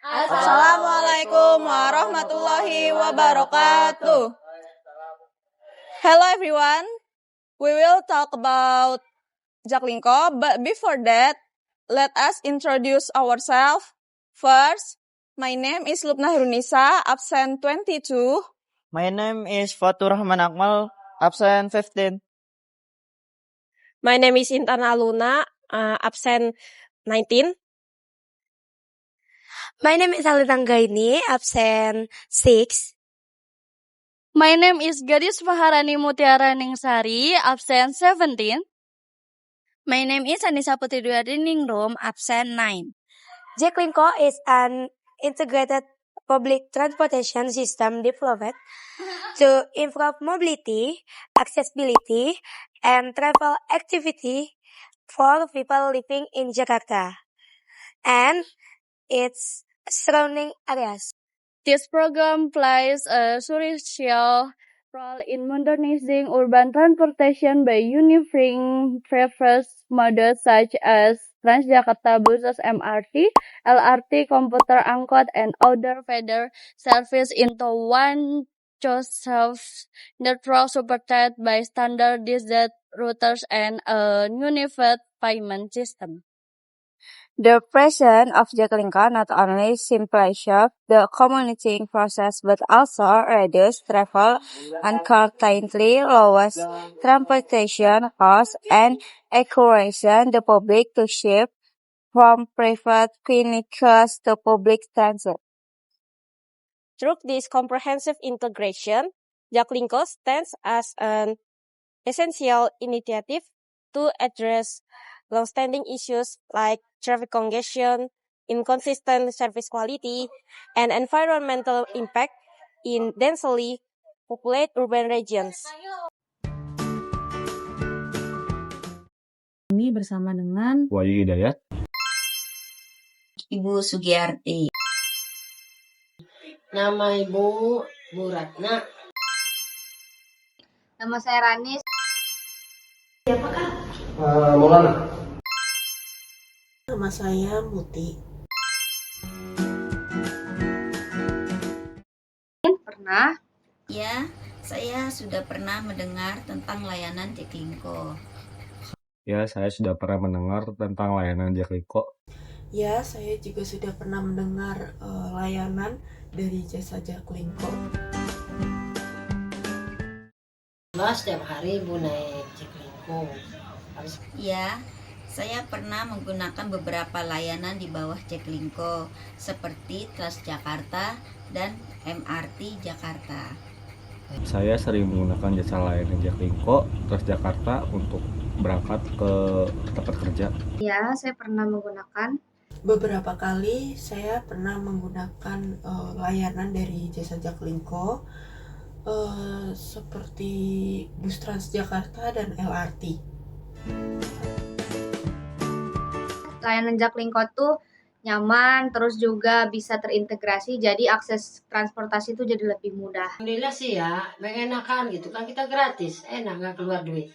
Assalamualaikum warahmatullahi wabarakatuh. Hello everyone. We will talk about Jaklingko, but before that, let us introduce ourselves. First, my name is Lubna Hirunisa, absent 22. My name is Fatur Rahman Akmal, absent 15. My name is Intan Aluna, absent 19. My name is Alina Anggaini, absent 6. My name is Gadis Maharani Mutiara Ningsari, absent 17. My name is Anissa Putri Duyardi Ningrum, absent 9. Jaklingko is an integrated public transportation system developed to improve mobility, accessibility, and travel activity for people living in Jakarta and its surrounding areas. This program plays a crucial role in modernizing urban transportation by unifying previous modes such as Transjakarta buses, MRT, LRT, commuter angkot, and other feeder service into one cohesive network supported by standardized routers and a unified payment system. The presence of Jaklingko not only simplifies the commuting process but also reduces travel uncertainty, lowers transportation costs, and encourages the public to shift from private vehicles to public transit. Through this comprehensive integration, Jaklingko stands as an essential initiative to address long-standing issues like traffic congestion, inconsistent service quality, and environmental impact in densely populated urban regions. Ini bersama dengan Wahyu Hidayat, Ibu Sugiyarti. Nama Ibu Bu Ratna. Nama saya Ranis. Siapa Kak? Maulana. Nama saya Muti. Pernah? Ya, saya sudah pernah mendengar tentang layanan Jaklingko. Ya, saya sudah pernah mendengar tentang layanan Jaklingko. Ya, saya juga sudah pernah mendengar layanan dari jasa Jaklingko. Setiap hari Ibu naik Jaklingko. Ya, saya pernah menggunakan beberapa layanan di bawah Jaklingko seperti Transjakarta dan MRT Jakarta. Saya sering menggunakan jasa layanan Jaklingko, Transjakarta untuk berangkat ke tempat kerja. Ya, saya pernah menggunakan. Beberapa kali saya pernah menggunakan layanan dari jasa Jaklingko seperti bus Transjakarta dan LRT. Layanan Jaklingko tuh nyaman, terus juga bisa terintegrasi, jadi akses transportasi itu jadi lebih mudah. Alhamdulillah sih ya, mengenakan gitu kan, kita gratis, enak nggak keluar duit.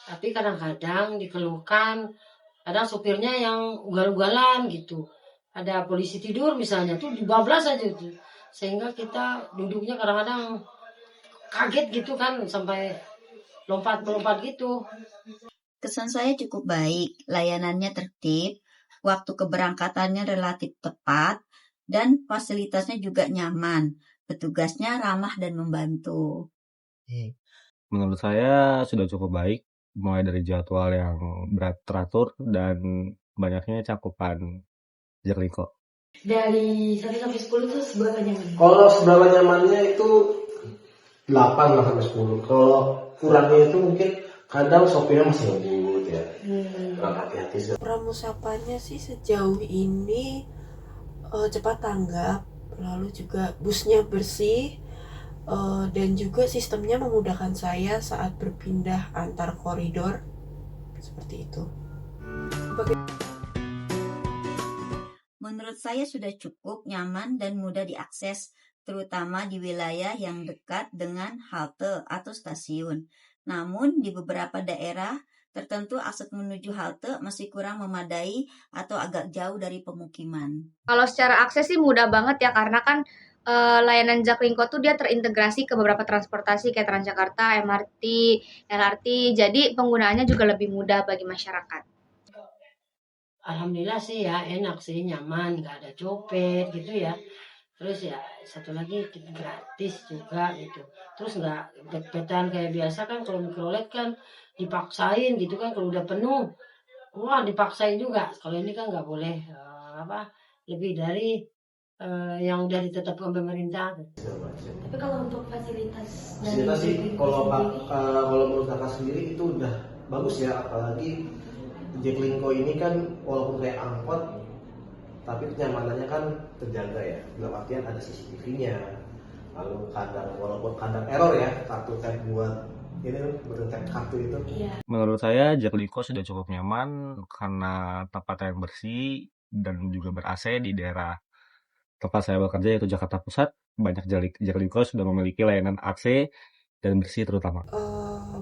Tapi kadang-kadang dikeluhkan, kadang supirnya yang ugal-ugalan gitu. Ada polisi tidur misalnya, tuh dibablas aja tuh. Sehingga kita duduknya kadang-kadang kaget gitu kan, sampai lompat-lompat gitu. Kesan saya cukup baik, layanannya tertib, waktu keberangkatannya relatif tepat, dan fasilitasnya juga nyaman. Petugasnya ramah dan membantu. Menurut saya sudah cukup baik, mulai dari jadwal yang teratur dan banyaknya cakupan Jaklingko. Dari 1 sampai 10 itu seberapa nyaman? Kalau seberapa nyamannya itu 8 lah sampai 10. Kalau kurangnya itu mungkin kadang sopirnya masih ngebut ya. Kurang hati-hati. Pramusapanya sih sejauh ini cepat tanggap, lalu juga busnya bersih, dan juga sistemnya memudahkan saya saat berpindah antar koridor, seperti itu. Menurut saya sudah cukup nyaman dan mudah diakses, terutama di wilayah yang dekat dengan halte atau stasiun. Namun di beberapa daerah tertentu akses menuju halte masih kurang memadai atau agak jauh dari pemukiman. Kalau secara akses sih mudah banget ya, karena kan layanan Jaklingko tuh dia terintegrasi ke beberapa transportasi kayak Transjakarta, MRT, LRT, jadi penggunaannya juga lebih mudah bagi masyarakat. Alhamdulillah sih ya, enak sih, nyaman, nggak ada copet gitu ya. Terus ya satu lagi gratis juga gitu. Terus nggak deg-degan kayak biasa kan, kalau mikrolet kan dipaksain gitu kan, kalau udah penuh, wah dipaksain juga. Kalau ini kan nggak boleh lebih dari yang udah ditetapkan pemerintah. Tapi kalau untuk fasilitas sih kalau menurut kakak sendiri itu udah bagus ya, apalagi Jaklingko ini kan walaupun kayak angkot tapi kenyamanannya kan terjaga ya, dalam artian ada CCTV-nya. Lalu walaupun kadang error ya, kartu tag buat ini tag kartu itu. Iya. Menurut saya Jaklingko sudah cukup nyaman karena tempatnya yang bersih dan juga ber-AC. Di daerah tempat saya bekerja yaitu Jakarta Pusat, banyak Jaklingko sudah memiliki layanan AC dan bersih terutama.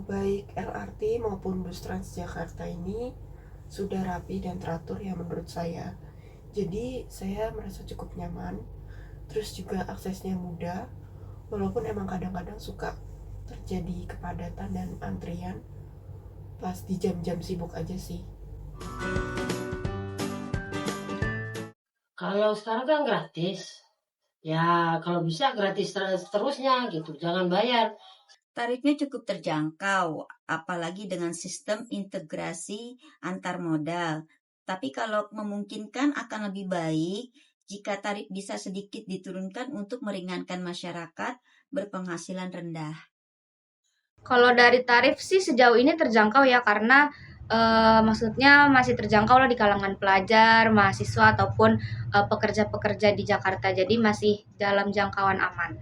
Baik LRT maupun bus Transjakarta ini sudah rapi dan teratur ya menurut saya. Jadi saya merasa cukup nyaman, terus juga aksesnya mudah, walaupun emang kadang-kadang suka terjadi kepadatan dan antrian pas di jam-jam sibuk aja sih. Kalau sekarang kan gratis, ya kalau bisa gratis terusnya gitu, jangan bayar. Tarifnya cukup terjangkau, apalagi dengan sistem integrasi antar modal. Tapi kalau memungkinkan akan lebih baik jika tarif bisa sedikit diturunkan untuk meringankan masyarakat berpenghasilan rendah. Kalau dari tarif sih sejauh ini terjangkau ya, karena maksudnya masih terjangkau lah di kalangan pelajar, mahasiswa ataupun pekerja-pekerja di Jakarta. Jadi masih dalam jangkauan aman.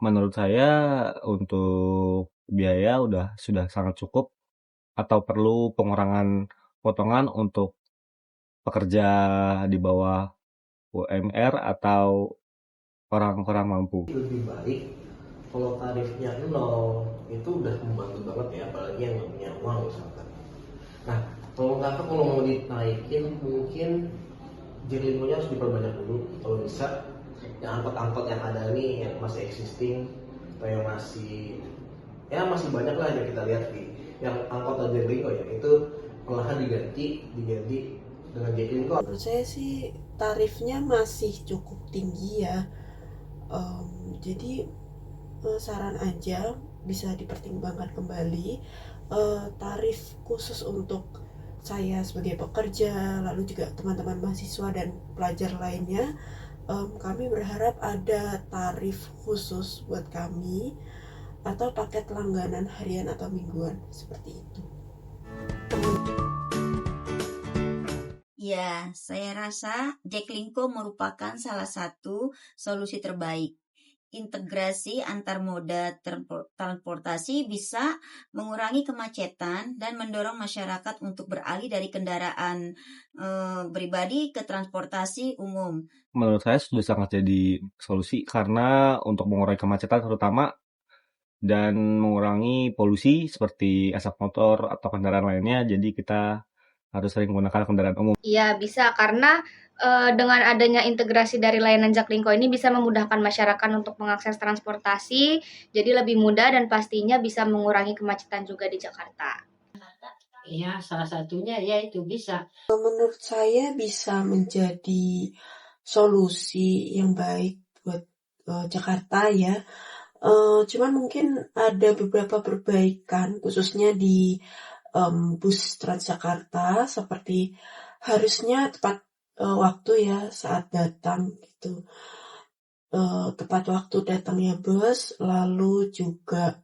Menurut saya untuk biaya sudah sangat cukup, atau perlu pengurangan potongan untuk pekerja di bawah UMR atau orang-orang mampu. Lebih baik kalau tarifnya 0 itu udah membantu banget ya, apalagi yang nggak punya uang misalkan. Nah, kalau mau dinaikin mungkin Jaklingkonya harus diperbanyak dulu kalau bisa. Yang angkot-angkot yang ada nih yang masih existing atau yang masih banyak lah yang kita lihat yang angkot Jaklingko ya, itu perlahan diganti dengan Jaklingko. Menurut saya sih tarifnya masih cukup tinggi ya, jadi saran aja bisa dipertimbangkan kembali tarif khusus untuk saya sebagai pekerja, lalu juga teman-teman mahasiswa dan pelajar lainnya. Kami berharap ada tarif khusus buat kami atau paket langganan harian atau mingguan seperti itu. Ya, saya rasa Jaklingko merupakan salah satu solusi terbaik. Integrasi antar moda transportasi bisa mengurangi kemacetan dan mendorong masyarakat untuk beralih dari kendaraan pribadi ke transportasi umum. Menurut saya sudah sangat jadi solusi karena untuk mengurangi kemacetan terutama dan mengurangi polusi seperti asap motor atau kendaraan lainnya, jadi kita harus sering menggunakan kendaraan umum. Iya bisa, karena dengan adanya integrasi dari layanan Jaklingko ini bisa memudahkan masyarakat untuk mengakses transportasi, jadi lebih mudah dan pastinya bisa mengurangi kemacetan juga di Jakarta. Iya, salah satunya ya itu bisa. Menurut saya bisa menjadi solusi yang baik buat Jakarta ya. Cuman mungkin ada beberapa perbaikan khususnya di bus Transjakarta, seperti harusnya tepat waktu ya saat datang gitu, tepat waktu datangnya bus, lalu juga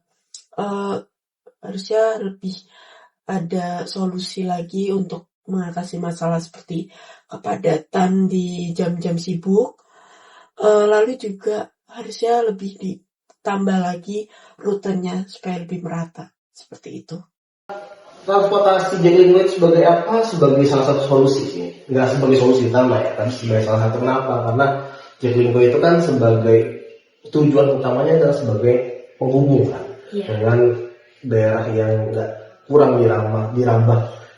harusnya lebih ada solusi lagi untuk mengatasi masalah seperti kepadatan di jam-jam sibuk, lalu juga harusnya lebih ditambah lagi rutenya supaya lebih merata seperti itu. Transportasi Jaklingko itu sebagai apa? Sebagai salah satu solusi sih. Nggak sebagai solusi utama ya, tapi sebagai salah satu. Kenapa? Karena Jaklingko itu kan sebagai tujuan utamanya adalah sebagai penghubung kan, dengan daerah yang nggak kurang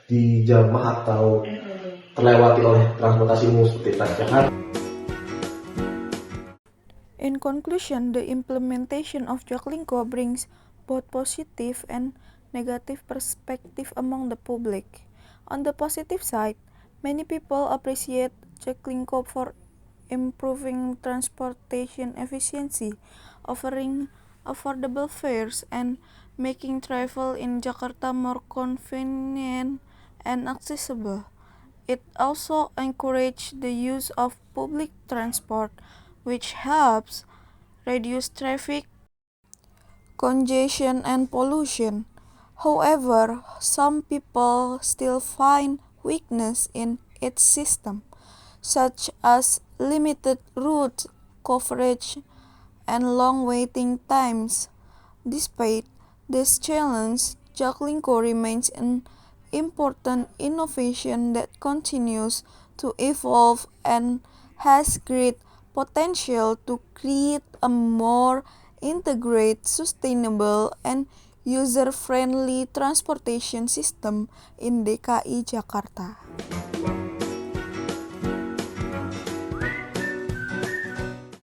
dijamah atau terlewati oleh transportasi umum seperti Transjakarta. In conclusion, the implementation of Jaklingko brings both positive and negative perspective among the public. On the positive side, many people appreciate Jaklingko for improving transportation efficiency, offering affordable fares, and making travel in Jakarta more convenient and accessible. It also encourages the use of public transport, which helps reduce traffic congestion and pollution. However, some people still find weakness in its system, such as limited route coverage and long waiting times. Despite this challenge, Jaklingko remains an important innovation that continues to evolve and has great potential to create a more integrated, sustainable, and user-friendly transportation system in DKI Jakarta.